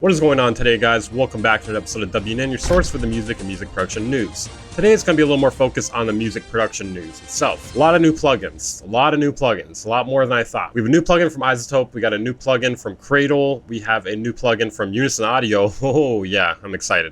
What is going on today, guys? Welcome back to an episode of WNN, your source for the music and music production news. Today is going to be a little more focused on the music production news itself. A lot of new plugins, a lot more than I thought. We have a new plugin from Izotope, we got a new plugin from CRADLE, we have a new plugin from Unison audio. Oh yeah, I'm excited.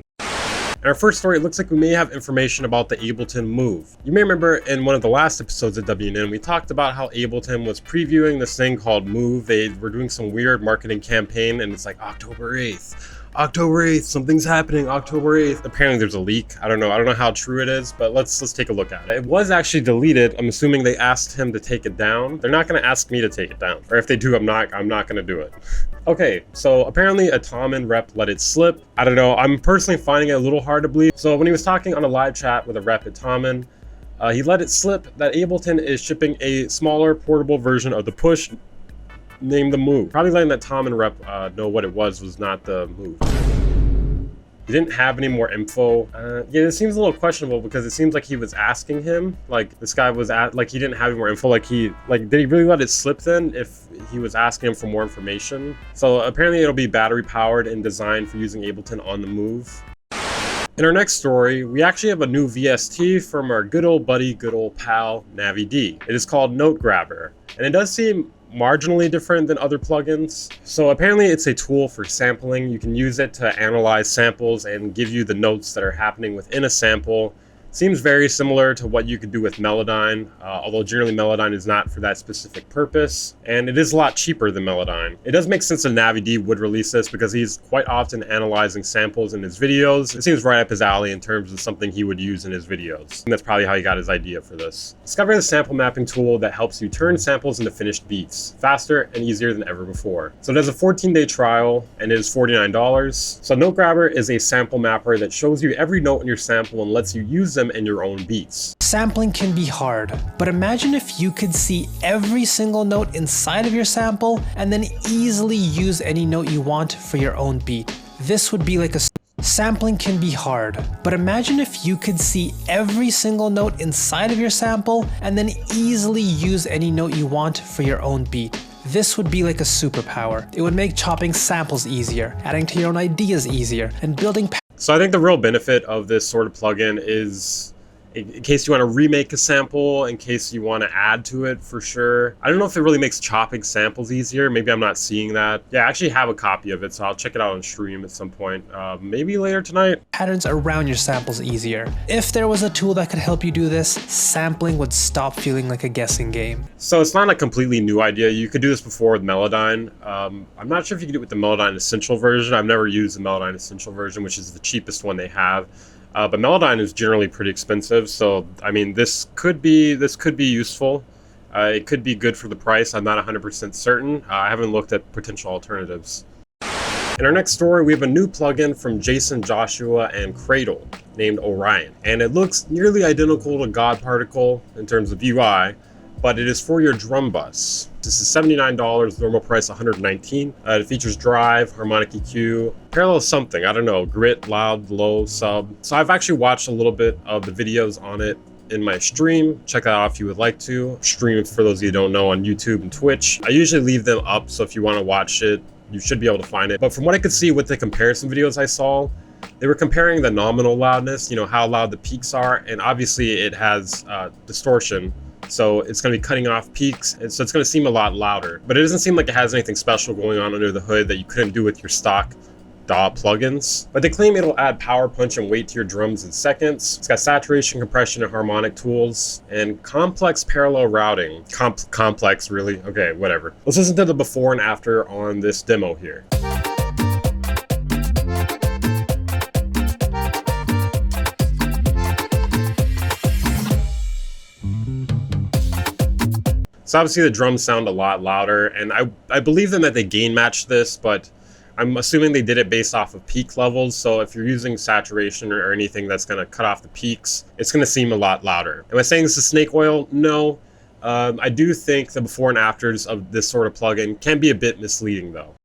In our first story, it looks like we may have information about the Ableton Move. You may remember in one of the last episodes of WNN, we talked about how Ableton was previewing this thing called Move. They were doing some weird marketing campaign, and it's like October 8th. October 8th, something's happening, October 8th. Apparently there's a leak. I don't know how true it is, but let's take a look at it. It was actually deleted. I'm assuming they asked him to take it down. They're not gonna ask me to take it down. Or if they do, I'm not gonna do it. Okay, so apparently a Tommen rep let it slip. I don't know, I'm personally finding it a little hard to believe. So when he was talking on a live chat with a rep at Tommen, he let it slip that Ableton is shipping a smaller portable version of the push named the Move. Probably letting that Tommen rep know what it was not the Move. He didn't have any more info. Yeah, it seems a little questionable because it seems like he was asking him, like this guy was like he didn't have any more info. Like did he really let it slip then if he was asking him for more information? So apparently it'll be battery powered and designed for using Ableton on the move. In our next story, we actually have a new VST from our good old buddy, good old pal, NAVIE. It is called NOTEGRABBER, and it does seem marginally different than other plugins. So apparently it's a tool for sampling. You can use it to analyze samples and give you the notes that are happening within a sample. Seems very similar to what you could do with Melodyne, although generally Melodyne is not for that specific purpose, and it is a lot cheaper than Melodyne. It does make sense that NAVIE would release this because he's quite often analyzing samples in his videos. It seems right up his alley in terms of something he would use in his videos, and that's probably how he got his idea for this. Discover the sample mapping tool that helps you turn samples into finished beats faster and easier than ever before. So it has a 14-day trial and it is $49. So NOTEGRABBER is a sample mapper that shows you every note in your sample and lets you use them in your own beats. Sampling can be hard, but imagine if you could see every single note inside of your sample and then easily use any note you want for your own beat. This would be like a Sampling can be hard, but imagine if you could see every single note inside of your sample and then easily use any note you want for your own beat. This would be like a superpower. It would make chopping samples easier, adding to your own ideas easier, and building. So I think the real benefit of this sort of plugin is in case you want to remake a sample, in case you want to add to it for sure. I don't know if it really makes chopping samples easier. Maybe I'm not seeing that. Yeah, I actually have a copy of it, so I'll check it out on stream at some point. Maybe later tonight. Patterns around your samples easier. If there was a tool that could help you do this, sampling would stop feeling like a guessing game. So it's not a completely new idea. You could do this before with Melodyne. I'm not sure if you can do it with the Melodyne Essential version. I've never used the Melodyne Essential version, which is the cheapest one they have. But Melodyne is generally pretty expensive, so I mean this could be useful. It could be good for the price. I'm not 100% certain. I haven't looked at potential alternatives. In our next story, we have a new plugin from Jason, Joshua, and CRADLE named Orion, and it looks nearly identical to God Particle in terms of UI, but it is for your drum bus. This is $79, normal price $119. It features drive, harmonic EQ, parallel something, I don't know, grit, loud, low, sub. So I've actually watched a little bit of the videos on it in my stream. Check that out if you would like to. Stream, for those of you who don't know, on YouTube and Twitch. I usually leave them up, so if you want to watch it, you should be able to find it. But from what I could see with the comparison videos I saw, they were comparing the nominal loudness, you know, how loud the peaks are, and obviously it has distortion. So it's going to be cutting off peaks, and so it's going to seem a lot louder. But it doesn't seem like it has anything special going on under the hood that you couldn't do with your stock DAW plugins. But they claim it'll add power, punch, and weight to your drums in seconds. It's got saturation, compression, and harmonic tools, and complex parallel routing. Complex, really? Okay, whatever. Let's listen to the before and after on this demo here. So obviously the drums sound a lot louder, and I believe them that they gain match this, but I'm assuming they did it based off of peak levels. So if you're using saturation or anything that's going to cut off the peaks, it's going to seem a lot louder. Am I saying this is snake oil? No. I do think the before and afters of this sort of plugin can be a bit misleading though.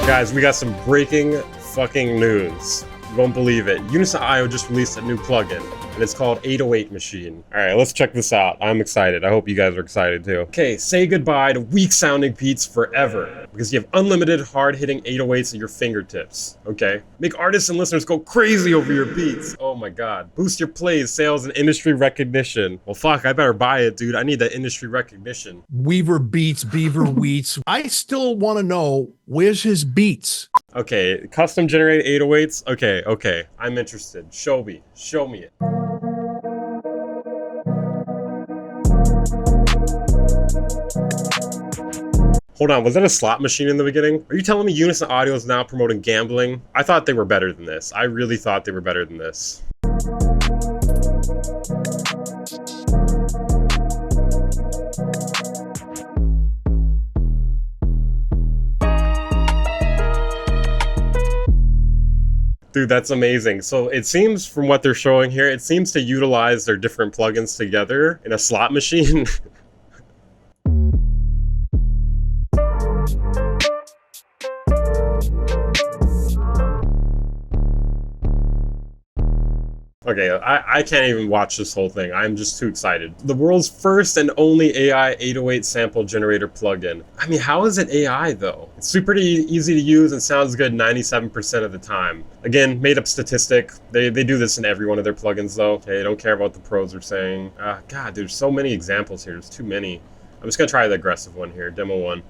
Guys, we got some breaking fucking news. You won't believe it. Unison IO just released a new plugin. and it's called 808 Machine. All right, let's check this out. I'm excited. I hope you guys are excited too. Okay, say goodbye to weak sounding beats forever, because you have unlimited hard hitting 808s at your fingertips. Okay, make artists and listeners go crazy over your beats. Oh my God. Boost your plays, sales, and industry recognition. Well, fuck, I better buy it, dude. I need that industry recognition. Weaver Beats, Beaver Wheats. I still want to know, where's his beats? Okay, custom generated 808s. Okay, I'm interested. Show me it. Hold on, was that a slot machine in the beginning? Are you telling me Unison Audio is now promoting gambling? I thought they were better than this. I really thought they were better than this. Dude, that's amazing. So it seems from what they're showing here, it seems to utilize their different plugins together in a slot machine. Okay, I can't even watch this whole thing. I'm just too excited. The world's first and only AI 808 sample generator plugin. I mean, how is it AI though? It's super easy to use and sounds good 97% of the time. Again, made up statistic. They do this in every one of their plugins though. Okay, don't care about what the pros are saying. God, there's so many examples here. There's too many. I'm just gonna try the aggressive one here, demo 1.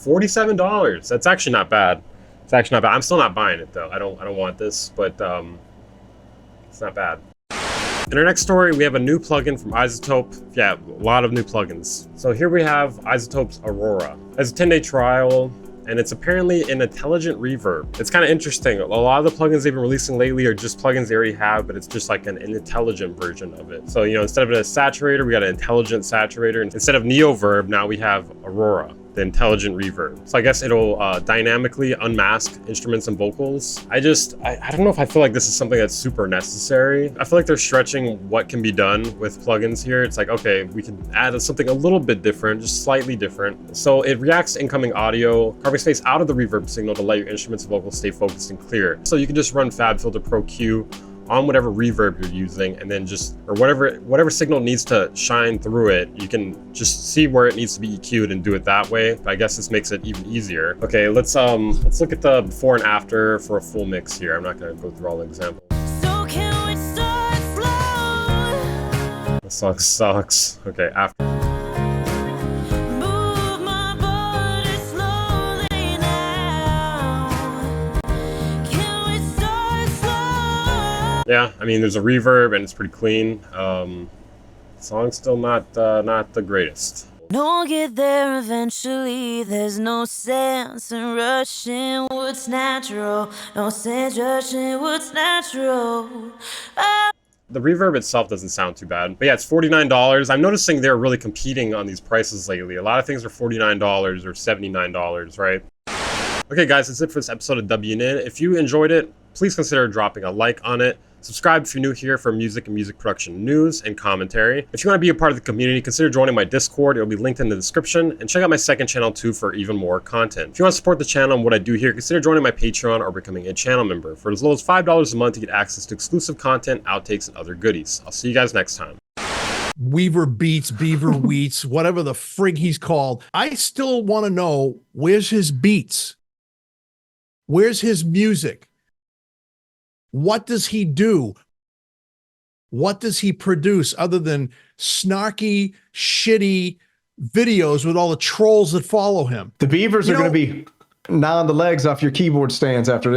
$47. That's actually not bad. It's actually not bad. I'm still not buying it though. I don't want this, but it's not bad. In our next story, we have a new plugin from Izotope. Yeah, a lot of new plugins. So here we have Izotope's Aurora. It's a 10-day trial, and it's apparently an intelligent reverb. It's kind of interesting. A lot of the plugins they've been releasing lately are just plugins they already have, but it's just like an intelligent version of it. So, you know, instead of a saturator, we got an intelligent saturator. Instead of Neoverb, now we have Aurora, the intelligent reverb. So I guess it'll dynamically unmask instruments and vocals. I don't know if I feel like this is something that's super necessary. I feel like they're stretching what can be done with plugins here. It's like, okay, we can add something a little bit different, just slightly different. So it reacts to incoming audio, carving space out of the reverb signal to let your instruments and vocals stay focused and clear. So you can just run FabFilter Pro Q on whatever reverb you're using, and then just, or whatever signal needs to shine through it, you can just see where it needs to be EQ'd and do it that way. But I guess this makes it even easier. Okay, let's look at the before and after for a full mix here. I'm not gonna go through all the examples. So can we start flow? The song sucks. Okay, after. Move my body slowly now. Can we start slow? Yeah, I mean, there's a reverb and it's pretty clean. Song's still not the greatest. Don't get there eventually. There's no sense in rushing what's natural. No sense rushing what's natural. Oh. The reverb itself doesn't sound too bad. But yeah, it's $49. I'm noticing they're really competing on these prices lately. A lot of things are $49 or $79, right? Okay, guys, that's it for this episode of WNN. If you enjoyed it, please consider dropping a like on it. Subscribe if you're new here for music and music production news and commentary. If you want to be a part of the community, consider joining my Discord. It'll be linked in the description. And check out my second channel too for even more content. If you want to support the channel and what I do here, consider joining my Patreon or becoming a channel member. For as low as $5 a month, you get access to exclusive content, outtakes, and other goodies. I'll see you guys next time. Weaver Beats, Beaver Wheats, whatever the frig he's called. I still want to know, where's his beats? Where's his music? What does he do? What does he produce other than snarky, shitty videos with all the trolls that follow him? The beavers are going to be gnawing the legs off your keyboard stands after this.